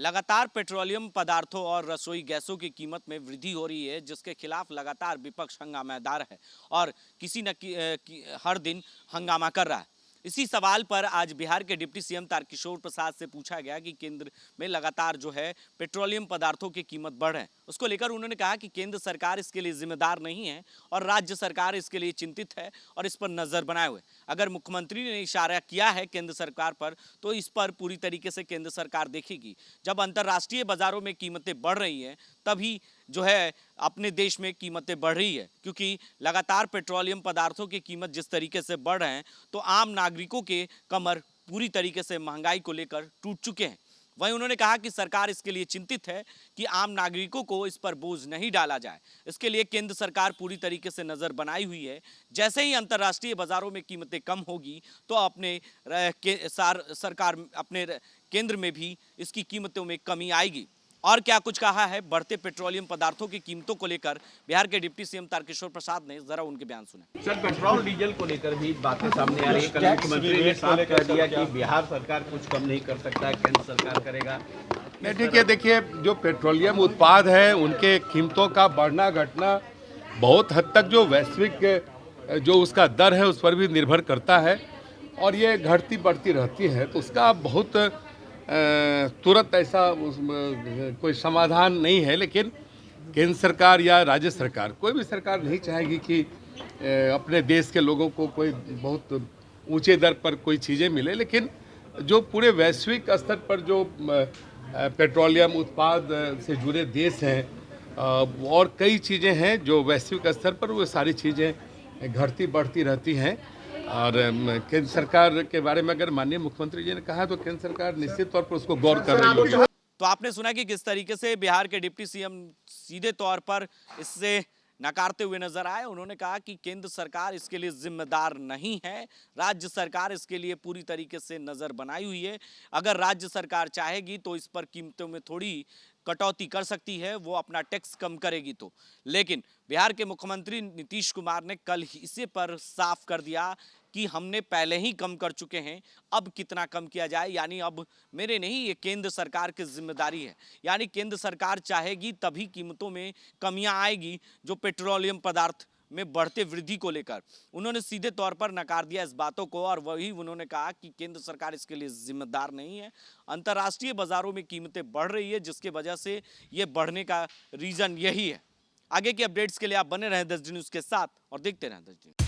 लगातार पेट्रोलियम पदार्थों और रसोई गैसों की कीमत में वृद्धि हो रही है, जिसके खिलाफ लगातार विपक्ष हंगामेदार है और किसी न हर दिन हंगामा कर रहा है। इसी सवाल पर आज बिहार के डिप्टी सीएम तारकिशोर प्रसाद से पूछा गया कि केंद्र में लगातार जो है पेट्रोलियम पदार्थों की कीमत बढ़ रहे हैं। उसको लेकर उन्होंने कहा कि केंद्र सरकार इसके लिए जिम्मेदार नहीं है और राज्य सरकार इसके लिए चिंतित है और इस पर नजर बनाए हुए। अगर मुख्यमंत्री ने इशारा किया है केंद्र सरकार पर, तो इस पर पूरी तरीके से केंद्र सरकार देखेगी। जब अंतर्राष्ट्रीय बाजारों में कीमतें बढ़ रही हैं, तभी जो है अपने देश में कीमतें बढ़ रही है, क्योंकि लगातार पेट्रोलियम पदार्थों की कीमत जिस तरीके से बढ़ रहे हैं, तो आम नागरिकों के कमर पूरी तरीके से महंगाई को लेकर टूट चुके हैं। वहीं उन्होंने कहा कि सरकार इसके लिए चिंतित है कि आम नागरिकों को इस पर बोझ नहीं डाला जाए। इसके लिए केंद्र सरकार पूरी तरीके से नजर बनाई हुई है। जैसे ही अंतर्राष्ट्रीय बाजारों में कीमतें कम होगी, तो अपने सरकार अपने केंद्र में भी इसकी कीमतों में कमी आएगी। और क्या कुछ कहा है बढ़ते पेट्रोलियम पदार्थों की कीमतों को लेकर बिहार के डिप्टी सीएम तारकिशोर प्रसाद ने, जरा उनके बयान सुने। सर, पेट्रोल डीजल को लेकर भी बातें सामने आ रही है। कल मुख्यमंत्री ने साफ कह दिया कि बिहार सरकार कुछ कम नहीं कर सकता, केंद्र सरकार करेगा। नहीं, ठीक है। देखिए, जो पेट्रोलियम उत्पाद है उनके कीमतों का बढ़ना घटना बहुत हद तक जो वैश्विक जो उसका दर है उस पर भी निर्भर करता है और ये घटती बढ़ती रहती है, तो उसका बहुत तुरंत ऐसा कोई समाधान नहीं है। लेकिन केंद्र सरकार या राज्य सरकार, कोई भी सरकार नहीं चाहेगी कि अपने देश के लोगों को कोई बहुत ऊंचे दर पर कोई चीज़ें मिले। लेकिन जो पूरे वैश्विक स्तर पर जो पेट्रोलियम उत्पाद से जुड़े देश हैं और कई चीज़ें हैं जो वैश्विक स्तर पर, वो सारी चीज़ें घटती बढ़ती रहती हैं। और केंद्र सरकार के बारे में अगर माननीय मुख्यमंत्री जी ने कहा, तो केंद्र सरकार निश्चित तौर पर उसको गौर कर रही है। तो आपने सुना कि किस तरीके से बिहार के डिप्टी सीएम सीधे तौर पर इससे नकारते हुए नजर आए। उन्होंने कहा कि केंद्र सरकार इसके लिए जिम्मेदार नहीं है, राज्य सरकार इसके लिए पूरी तरीके से नजर बनाई हुई है। अगर राज्य सरकार चाहेगी तो इस पर कीमतों में थोड़ी कटौती कर सकती है, वो अपना टैक्स कम करेगी तो। लेकिन बिहार के मुख्यमंत्री नीतीश कुमार ने कल इसे पर साफ कर दिया कि हमने पहले ही कम कर चुके हैं, अब कितना कम किया जाए, यानी अब मेरे नहीं, ये केंद्र सरकार की जिम्मेदारी है। यानी केंद्र सरकार चाहेगी तभी कीमतों में कमियां आएगी, जो पेट्रोलियम पदार्थ में बढ़ते वृद्धि को लेकर उन्होंने सीधे तौर पर नकार दिया इस बातों को। और वही उन्होंने कहा कि केंद्र सरकार इसके लिए जिम्मेदार नहीं है। अंतर्राष्ट्रीय बाजारों में कीमतें बढ़ रही है, जिसके वजह से ये बढ़ने का रीजन यही है। आगे की अपडेट्स के लिए आप बने रहें 10 न्यूज़ के साथ और देखते रहें 10 न्यूज़।